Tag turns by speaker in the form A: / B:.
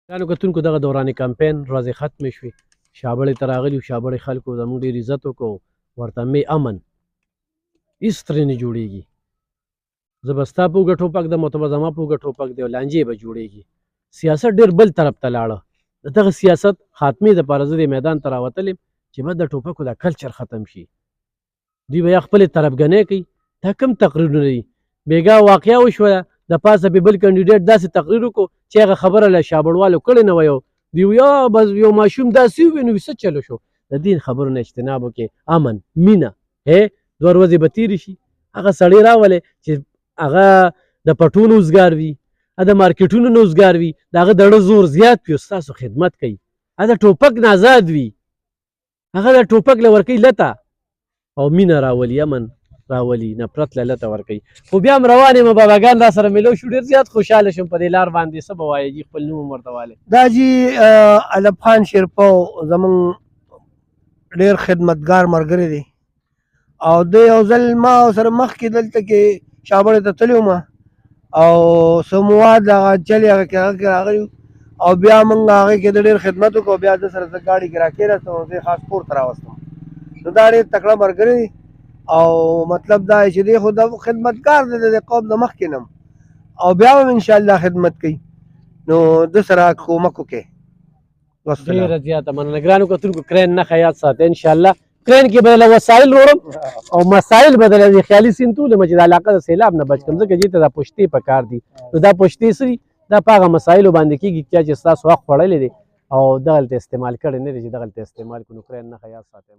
A: ګرانو کتونکو دغه دوران کمپین ورځې ختمې شوې، شابړې ته راغلي وو، شابړې خلکو زموږ ډېر عزت وکړو، ورته مې امن هېڅ ترې نه جوړېږي. زه به ستا په اوږه ټوپک دم او ته به زما په اوږه ټوپک دی او لانجې به جوړېږي. سیاست ډېر بل طرف ته لاړه. د دغه سیاست خاتمې دپاره زه دې میدان ته راوتلی یم چې بس د ټوپکو دا کلچر ختم شي. دوی به یا خپلې طرفګنۍ کوي. دا کوم تقریرونه دي؟ بېګا واقعه وشوه، د پاسه به بل کاندیډیټ داسې تقریر وکړو چې هغه خبره له شابړوالو کړې نه وه. دوی یا بس یو ماشوم داسې ووینو څه چلو شو. د دې خبرو نه اجتناب وکړې، امن، مینه. 2 ورځې به تېرې شي، هغه سړی راولئ چې هغه د پټونو اوزګار وي، د مارکیټونو نه اوزګار وي، د هغه د زړه زور زیات وي او ستاسو خدمت کوي. د ټوپک نه آزاد وي، هغه د ټوپک له ورکوي لته او مینه راولي، امن راولي، نفرت له لته ورکوي. خو بیا هم روان یم، باباګان را سره میلو شو، ډېر زیات خوشحاله شوم په دې لار باندې. څه به وایې جي، خپل نوم هم ورته والی.
B: دا جی علب خان شیرپو زمونږ ډېر خدمتګار ملګری دی او د یو ځل ما سره مخکې دلته کې شابړې ته تللی وم او څه مواد هغه چلې هغه کې راغلي او بیا موږ هغې کې د ډېر خدمت وکړو. بیا ده سره زه ګاډي کې راکېناستم او زه یې خاص کور ته راوستم. نو دا ډېر تکړه ملګری دی او مطلب دا چې دی خو د خدمتګار دی د قوم د مخکې نه او بیا هم انشاءالله خدمت کوي. نو ده سره کومک وکړئ.
A: ډېره زیاته مننه. ګرانو کتونکو کرین نښه یاد ساتئ. انشاءالله کرین کې به له وسایل وړم او مسایل به د خیالي سیند تولم چې د علاقه د سیلاب نه بچ کړم، ځکه دې ته دا پشتې پکار دي. نو دا پشتې څه دي؟ دا په هغه مسایلو باندې کېږي چې ستاسو حق خوړلی دی او دغلته استعمال کړی نه دی چې دغلته استعمال کړو. نو کرین نښه یاد ساتئ.